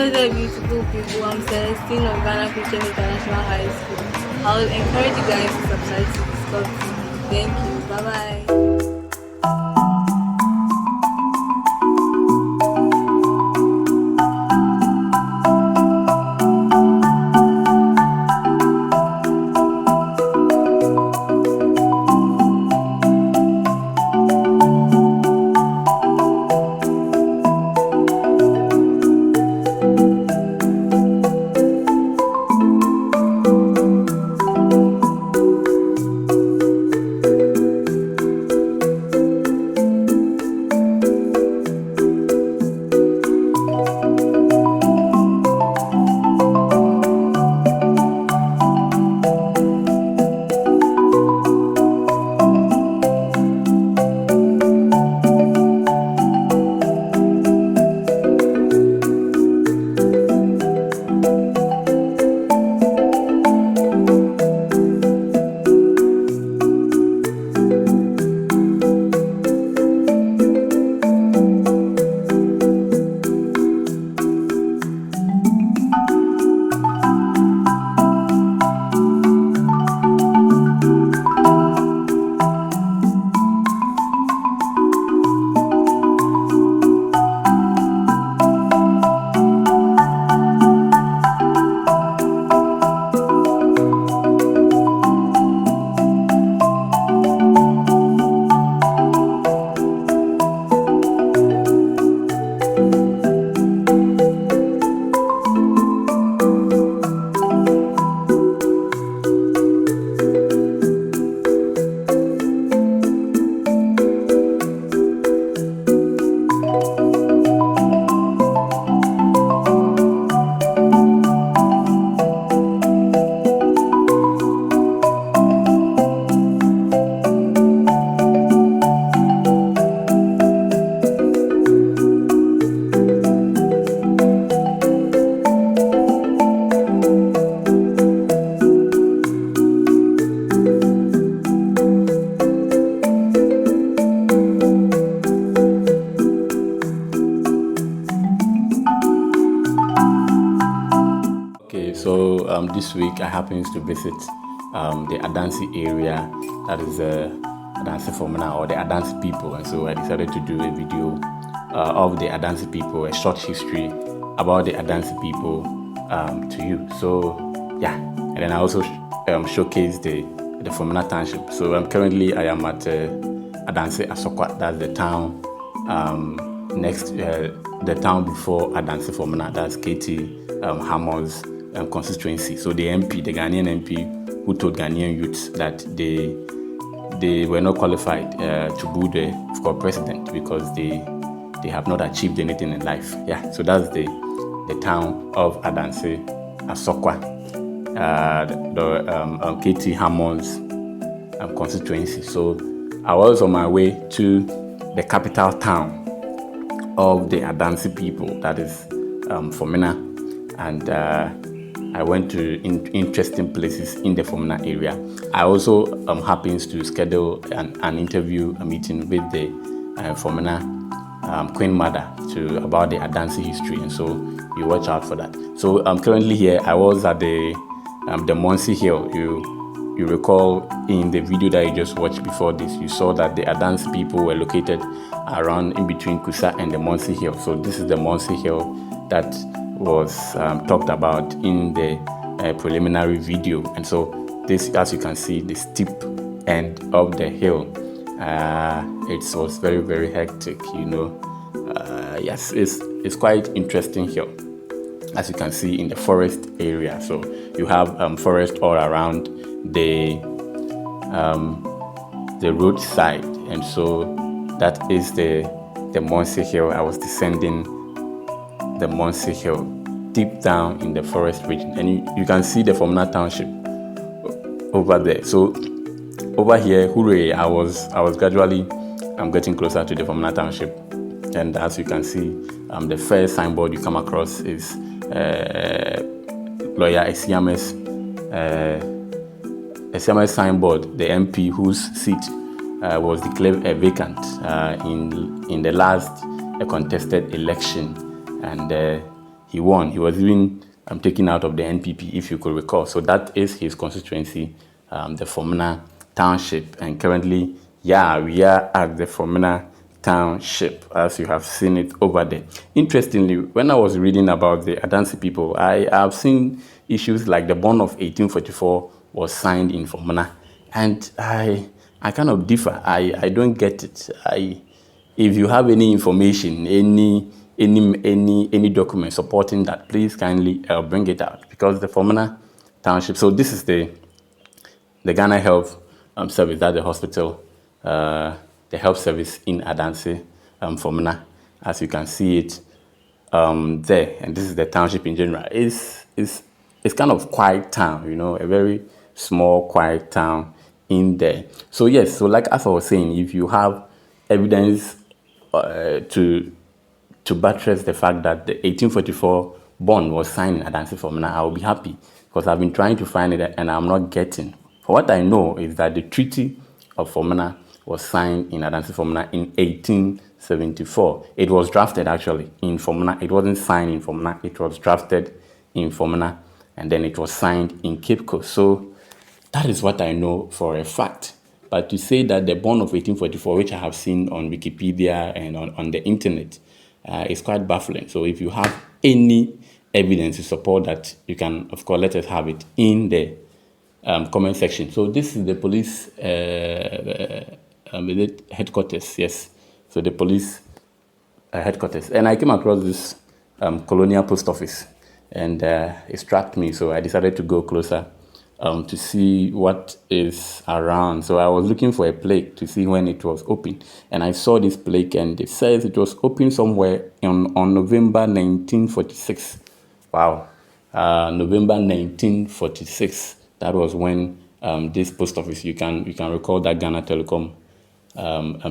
Hello there, beautiful people. I'm Celestine of Ghana Christian International High School. I would encourage you guys to subscribe to this club. Thank you. Bye bye. This week I happens to visit the Adansi area, that is Adansi Fomena, or the Adansi people, and so I decided to do a video of the Adansi people, a short history about the Adansi people to you. So yeah, and then I also showcase the Fomena Township. So currently I am at Adansi Asokwa, that's the town next, the town before Adansi Fomena, that's Katie Hammond's constituency. So the MP, the Ghanaian MP, who told Ghanaian youths that they were not qualified to be for president because they have not achieved anything in life. Yeah, so that's the town of Adansi Asokwa, the Katie Hammond's constituency. So I was on my way to the capital town of the Adansi people, that is Fomena, and I went to interesting places in the Fomena area. I also happens to schedule an interview, a meeting with the Fomena Queen Mother about the Adansi history, and so you watch out for that. So currently here, I was at the Mensi Hill. You recall in the video that you just watched before this, you saw that the Adansi people were located around in between Kusa and the Mensi Hill. So this is the Mensi Hill that was talked about in the preliminary video, and so this, as you can see, the steep end of the hill, it was very, very hectic, you know. Yes, it's quite interesting hill, as you can see, in the forest area. So you have forest all around the roadside, and so that is the Mensi Hill. I was descending the Mensi Hill deep down in the forest region, and you can see the Fomena Township over there. So over here, hooray, I was gradually getting closer to the Fomena Township, and as you can see, the first signboard you come across is Lawyer Esiame's signboard, the MP whose seat was declared vacant in the last contested election, and he won. He was even taken out of the NPP, if you could recall. So that is his constituency, the Fomena Township. And currently, yeah, we are at the Fomena Township, as you have seen it over there. Interestingly, when I was reading about the Adansi people, I have seen issues like the bond of 1844 was signed in Fomena. And I kind of differ. I don't get it. If you have any information, any document supporting that, please kindly bring it out, because the Fomena Township. So this is the Ghana Health Service, that's the hospital, the health service in Adansi, Fomena, as you can see it there. And this is the township in general. It's kind of quiet town, a very small, quiet town in there. So yes, so like as I was saying, if you have evidence to buttress the fact that the 1844 bond was signed in Adansi Fomena, I will be happy, because I've been trying to find it and I'm not getting. For what I know is that the Treaty of Fomena was signed in Adansi Fomena in 1874. It was drafted actually in Fomena. It wasn't signed in Fomena. It was drafted in Fomena, and then it was signed in Cape Coast. So that is what I know for a fact. But to say that the bond of 1844, which I have seen on Wikipedia and on the internet, is quite baffling. So if you have any evidence to support that, you can, of course, let us have it in the comment section. So this is the police headquarters, yes. So the police headquarters. And I came across this colonial post office, and it struck me. So I decided to go closer to see what is around. So I was looking for a plaque to see when it was open, and I saw this plaque, and it says it was open somewhere on November 1946. Wow, November 1946. That was when this post office. You can recall that Ghana Telecom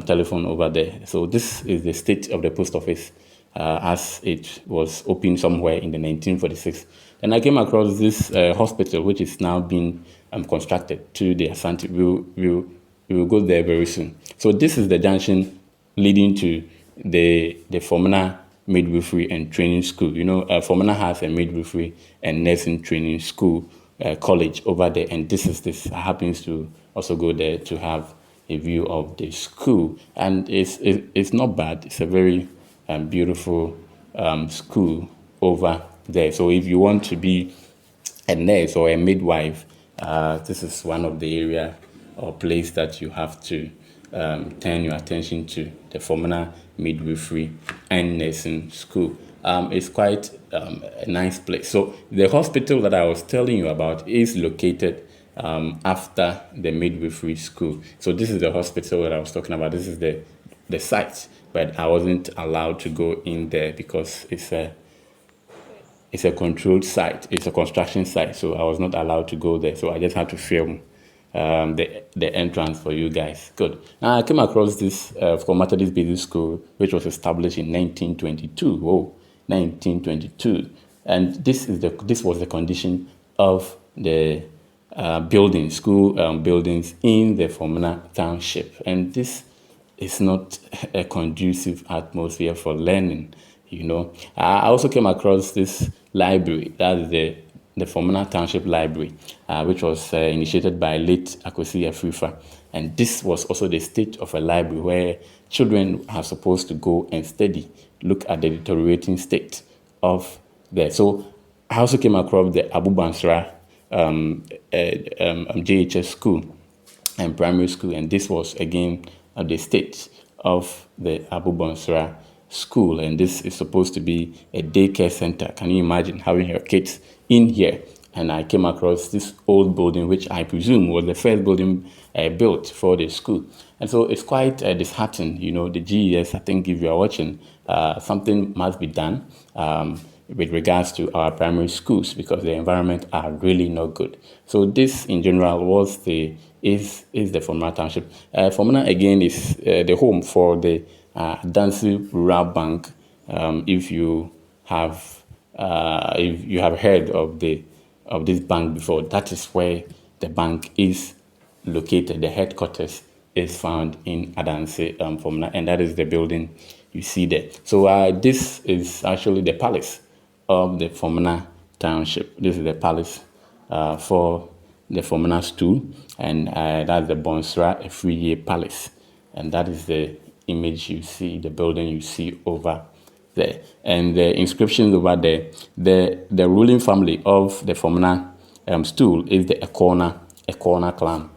telephone over there. So this is the state of the post office as it was opened somewhere in the 1946. And I came across this hospital, which is now being constructed to the Ashanti. We will go there very soon. So this is the junction leading to the Fomena Midwifery and Training School. Fomena has a midwifery and nursing training school college over there, and this happens to also go there to have a view of the school. And it's not bad. It's a very beautiful school over there. So if you want to be a nurse or a midwife, this is one of the area or place that you have to turn your attention to, the Fomena Midwifery and Nursing School. It's quite a nice place. So the hospital that I was telling you about is located after the midwifery school. So this is the hospital that I was talking about. This is the site, but I wasn't allowed to go in there because it's a controlled site. It's a construction site, so I was not allowed to go there. So I just had to film the entrance for you guys. Good. Now I came across this for Methodist Basic School, which was established in 1922. Whoa, 1922, and this was the condition of the school buildings in the Fomena Township, and this is not a conducive atmosphere for learning. I also came across this library, that is the Fomena Township Library, which was initiated by late Akwesi Afrifa. And this was also the state of a library where children are supposed to go and study, look at the deteriorating state of there. So I also came across the Abu Bansra JHS school and primary school, and this was again the state of the Abu Bansra school, and this is supposed to be a daycare center. Can you imagine having your kids in here? And I came across this old building, which I presume was the first building built for the school. And so it's quite disheartening. The GES, I think if you are watching, something must be done with regards to our primary schools, because the environment are really not good. So this in general is the Fomena Township. Fomena again is the home for the Adansi Rural Bank. If you have heard of this bank before, that is where the bank is located. The headquarters is found in Adansi Fomena, and that is the building you see there. So this is actually the palace of the Fomena Township. This is the palace for the Fomena stool, and that's the Bonsra Efriye Palace. And that is the image you see, the building you see over there. And the inscriptions over there, the ruling family of the Fomena stool is the Ekona clan,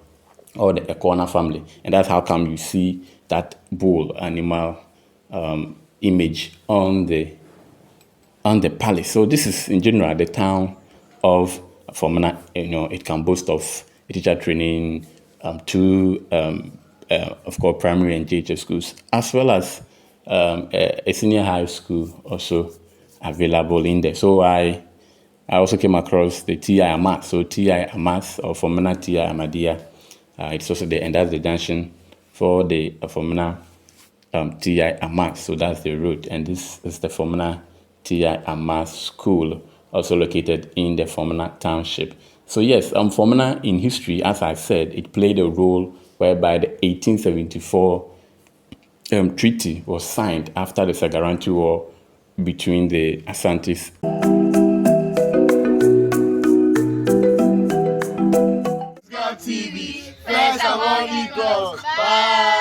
or the Ekona family. And that's how come you see that bull animal image on the palace. So this is in general the town of Fomena. It can boast of a teacher training, two of course primary and JHS schools, as well as a senior high school also available in there. So I also came across the TI Amat. So TI Amat, or Fomena TI Ahmadiyya, it's also there, and that's the junction for the Fomena TI Amat. So that's the road, and this is the Fomena TI Amat School, also located in the Fomena Township. So yes, Fomena in history, as I said, it played a role whereby the 1874 treaty was signed after the Sagaranti War between the Asantis. TV, first among equals. Bye.